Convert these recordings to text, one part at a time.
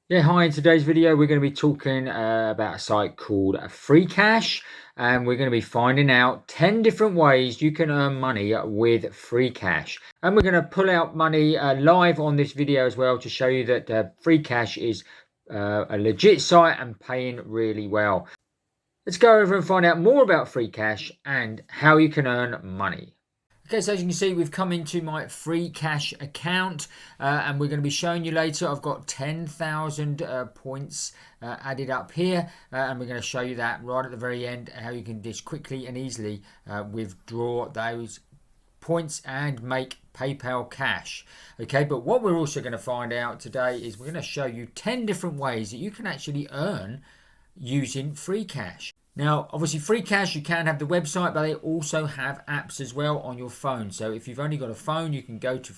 Yeah, hi. In today's video, we're going to be talking about a site called Freecash, and we're going to be finding out 10 different ways you can earn money with Freecash. And we're going to pull out money live on this video as well to show you that Freecash is a legit site and paying really well. Let's go over and find out more about Freecash and how you can earn money. Okay, so as you can see, we've come into my Freecash account and we're going to be showing you later. I've got 10,000 points added up here and we're going to show you that right at the very end, how you can just quickly and easily withdraw those points and make PayPal cash. Okay, but what we're also going to find out today is we're going to show you 10 different ways that you can actually earn using Freecash. Now, obviously, Freecash, you can have the website, but they also have apps as well on your phone. So if you've only got a phone, you can go to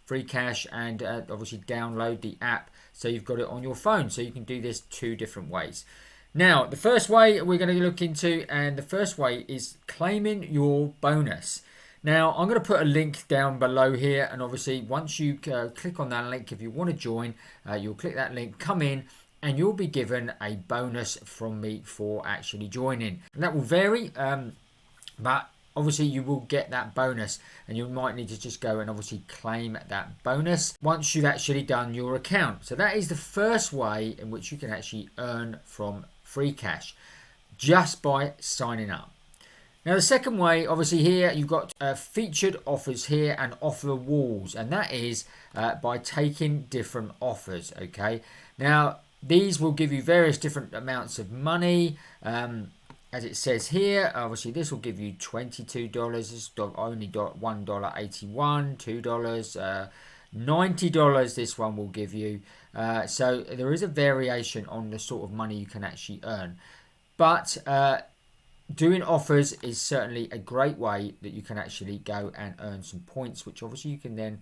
Freecash and obviously download the app so you've got it on your phone. So you can do this two different ways. Now, the first way we're going to look into, and the first way is claiming your bonus. Now, I'm going to put a link down below here, and obviously, once you click on that link, if you want to join, you'll click that link, come in, and you'll be given a bonus from me for actually joining. And that will vary, but obviously you will get that bonus, and you might need to just go and obviously claim that bonus once you've actually done your account. So that is the first way in which you can actually earn from Freecash, just by signing up. Now the second way, obviously here you've got featured offers here and offer walls, and that is by taking different offers. Okay, now these will give you various different amounts of money. As it says here, obviously this will give you $22. This is only $1.81, $2, $90. This one will give you. So there is a variation on the sort of money you can actually earn, but doing offers is certainly a great way that you can actually go and earn some points, which obviously you can then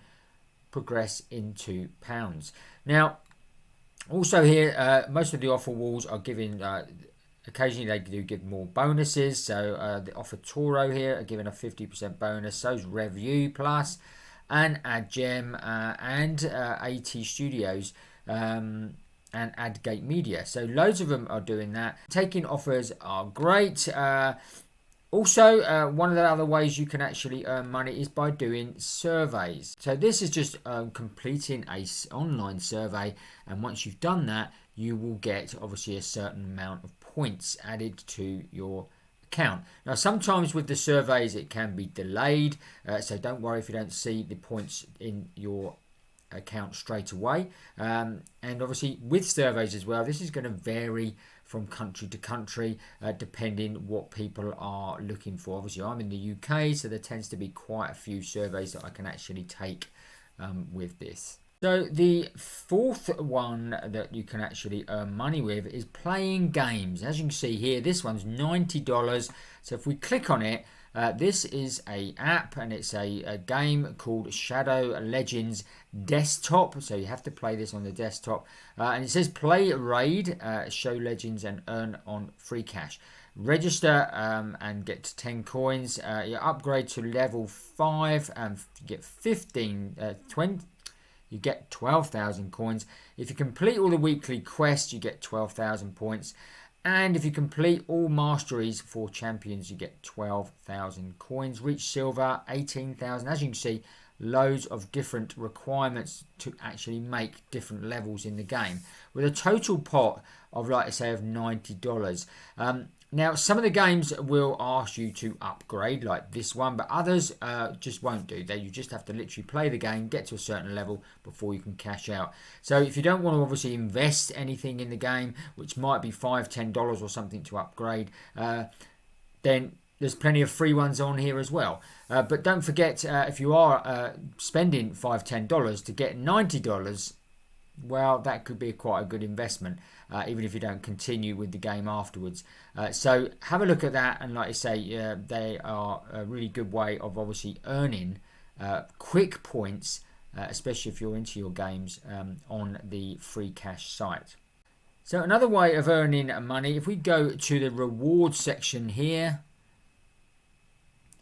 progress into pounds. Now, also here, most of the offer walls are giving, occasionally they do give more bonuses. So the offer Toro here are giving a 50% bonus. So's Review Plus and AdGem and AT Studios. And AdGate Media. So loads of them are doing that. Taking offers are great. Also, one of the other ways you can actually earn money is by doing surveys. So this is just completing a online survey, and once you've done that, you will get obviously a certain amount of points added to your account. Now sometimes with the surveys it can be delayed, so don't worry if you don't see the points in your account straight away. And obviously with surveys as well, this is going to vary from country to country depending what people are looking for. Obviously I'm in the UK, so there tends to be quite a few surveys that I can actually take with this. So the fourth one that you can actually earn money with is playing games. As you can see here, this one's $90. So if we click on it, this is a app, and it's a game called Shadow Legends Desktop. So you have to play this on the desktop, and it says play raid, show legends and earn on Freecash. Register and get 10 coins. You upgrade to level 5 and get 20. You get 12,000 coins. If you complete all the weekly quests, you get 12,000 points. And if you complete all masteries for champions, you get 12,000 coins. Reach silver, 18,000. As you can see, loads of different requirements to actually make different levels in the game, with a total pot of, like I say, of $90. Now, some of the games will ask you to upgrade, like this one, but others just won't do. You just have to literally play the game, get to a certain level before you can cash out. So if you don't want to obviously invest anything in the game, which might be $5, $10 or something to upgrade, then there's plenty of free ones on here as well. But don't forget, if you are spending $5, $10 to get $90, well, that could be quite a good investment, even if you don't continue with the game afterwards. So have a look at that, and like I say, they are a really good way of obviously earning quick points, especially if you're into your games on the Freecash site. So another way of earning money, if we go to the rewards section here,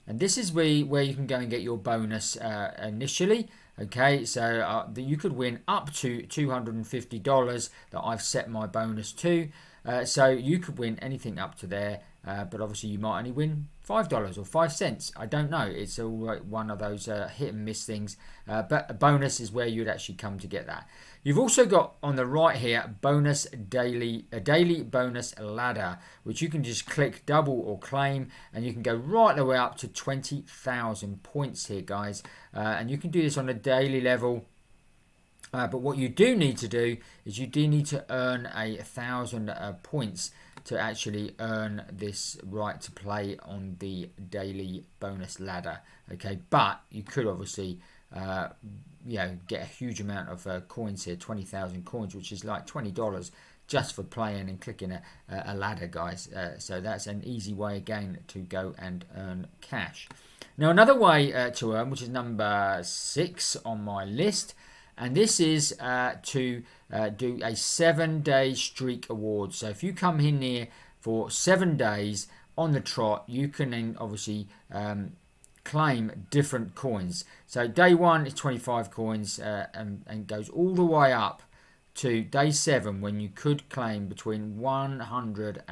and this is where you can go and get your bonus initially. Okay, so you could win up to $250 that I've set my bonus to. So you could win anything up to there, but obviously you might only win $5 or 5 cents. I don't know. It's all one of those hit and miss things. But a bonus is where you'd actually come to get that. You've also got on the right here a daily bonus ladder, which you can just click double or claim, and you can go right the way up to 20,000 points here, guys. And you can do this on a daily level. But what you do need to do is you do need to earn 1,000 points to actually earn this right to play on the daily bonus ladder. Okay, but you could obviously get a huge amount of coins here, 20,000 coins, which is like $20 just for playing and clicking a ladder, guys. So that's an easy way again to go and earn cash. Now another way to earn, which is number 6 on my list, and this is to do a 7-day streak award. So if you come in here for 7 days on the trot, you can then obviously claim different coins. So day 1 is 25 coins and goes all the way up to day 7, when you could claim between 100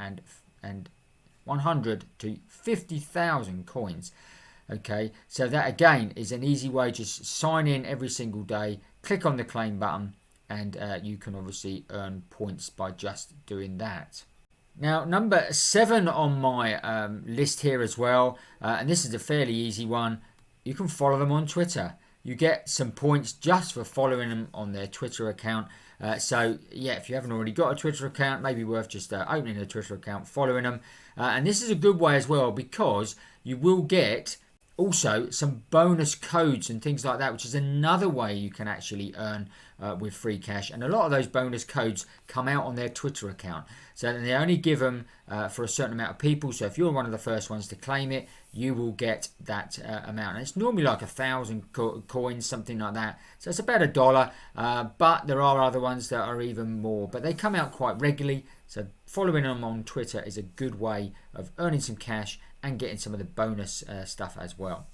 to 50,000 coins. Okay, so that again is an easy way. Just sign in every single day, click on the claim button, and you can obviously earn points by just doing that. Now, number 7 on my list here as well, and this is a fairly easy one. You can follow them on Twitter. You get some points just for following them on their Twitter account. So yeah, if you haven't already got a Twitter account, maybe worth just opening a Twitter account, following them. And this is a good way as well, because you will get also some bonus codes and things like that, which is another way you can actually earn with Freecash. And a lot of those bonus codes come out on their Twitter account. So they only give them for a certain amount of people. So if you're one of the first ones to claim it, you will get that amount. And it's normally like 1,000 coins, something like that. So it's about $1. But there are other ones that are even more. But they come out quite regularly. So following them on Twitter is a good way of earning some cash and getting some of the bonus stuff as well.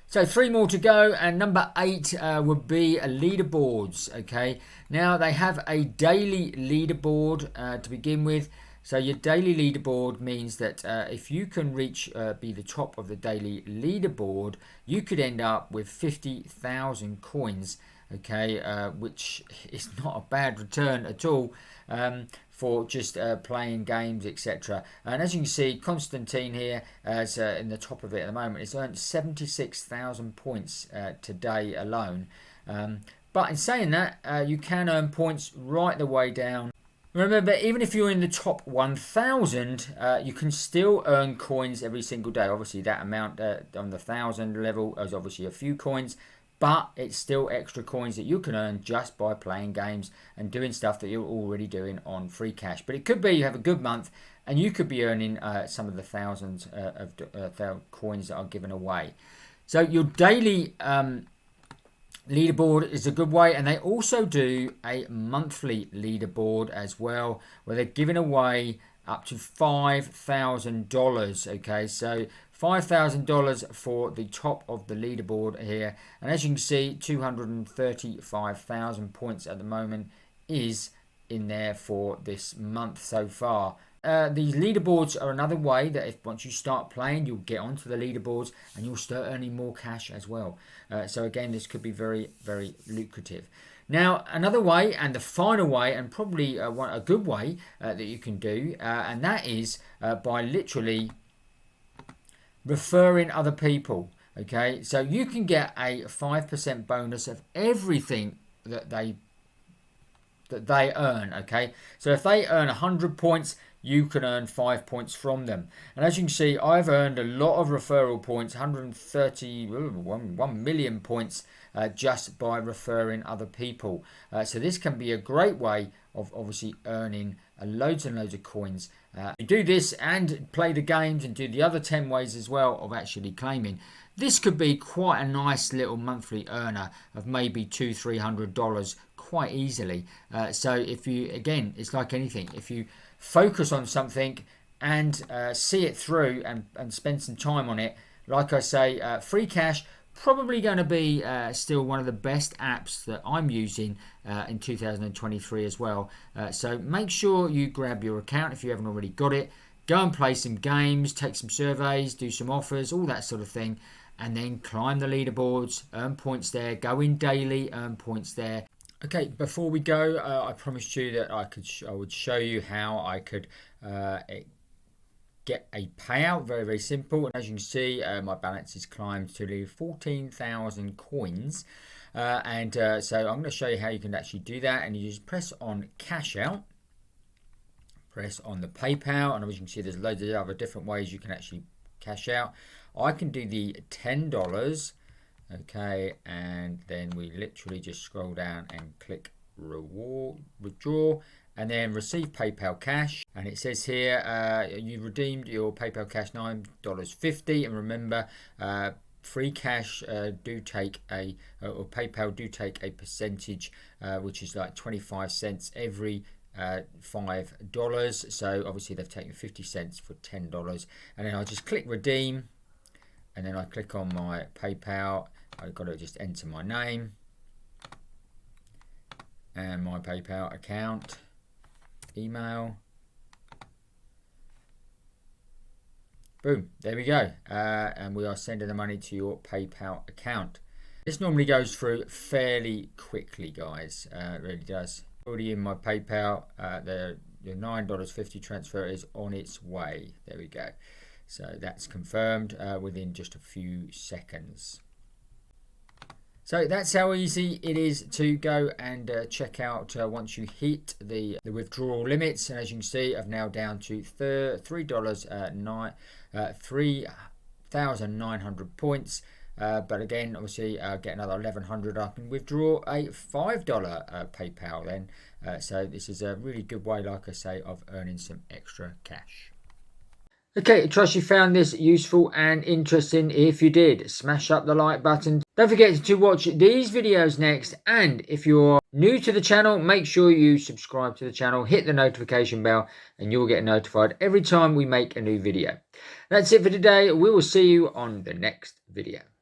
So 3 more to go, and number 8 would be leaderboards. Okay, now they have a daily leaderboard to begin with. So your daily leaderboard means that if you can reach be the top of the daily leaderboard, you could end up with 50,000 coins. Okay, which is not a bad return at all for just playing games, etc. And as you can see, Constantine here, as in the top of it at the moment, has earned 76,000 points today alone. But in saying that, you can earn points right the way down. Remember, even if you're in the top 1,000, you can still earn coins every single day. Obviously, that amount on the 1,000 level is obviously a few coins, but it's still extra coins that you can earn just by playing games and doing stuff that you're already doing on Freecash. But it could be you have a good month and you could be earning some of the thousands of coins that are given away. So your daily leaderboard is a good way, and they also do a monthly leaderboard as well, where they're giving away up to $5,000. Okay, so $5,000 for the top of the leaderboard here, and as you can see, 235,000 points at the moment is in there for this month so far. These leaderboards are another way that if once you start playing, you'll get onto the leaderboards and you'll start earning more cash as well. So again, this could be very, very lucrative. Now, another way, and the final way, and probably a good way that you can do, and that is by literally referring other people. Okay, so you can get a 5% bonus of everything that they earn. Okay, so if they earn 100 points, you can earn 5 points from them. And as you can see, I've earned a lot of referral points, 1 million points just by referring other people. So this can be a great way of obviously earning loads and loads of coins. You do this and play the games and do the other 10 ways as well of actually claiming. This could be quite a nice little monthly earner of maybe $200-300 quite easily. So if you, again, it's like anything. If you focus on something and see it through and spend some time on it, like I say, Freecash probably going to be still one of the best apps that I'm using in 2023 as well. So make sure you grab your account if you haven't already got it. Go and play some games, take some surveys, do some offers, all that sort of thing, and then climb the leaderboards, earn points there, go in daily, earn points there. Okay, before we go, I promised you that I would show you how I could get a payout. Very, very simple. And as you can see, my balance has climbed to 14,000 coins. So I'm going to show you how you can actually do that. And you just press on cash out, press on the PayPal, and as you can see, there's loads of other different ways you can actually cash out. I can do the $10. Okay, and then we literally just scroll down and click withdraw, and then receive PayPal cash. And it says here you redeemed your PayPal cash $9.50, and remember Freecash do take or PayPal do take a percentage, which is like 25 cents every $5. So obviously they've taken 50 cents for $10, and then I just click redeem, and then I click on my PayPal. I've got to just enter my name and my PayPal account, email. Boom, there we go. And we are sending the money to your PayPal account. This normally goes through fairly quickly, guys. It really does. Already in my PayPal, the $9.50 transfer is on its way. There we go. So that's confirmed within just a few seconds. So that's how easy it is to go and check out once you hit the withdrawal limits. And as you can see, I'm now down to $3,900 points. But again, obviously, get another 1,100. I can withdraw a $5 PayPal then. So this is a really good way, like I say, of earning some extra cash. Okay, I trust you found this useful and interesting. If you did, smash up the like button. Don't forget to watch these videos next. And if you're new to the channel, make sure you subscribe to the channel, hit the notification bell, and you'll get notified every time we make a new video. That's it for today. We will see you on the next video.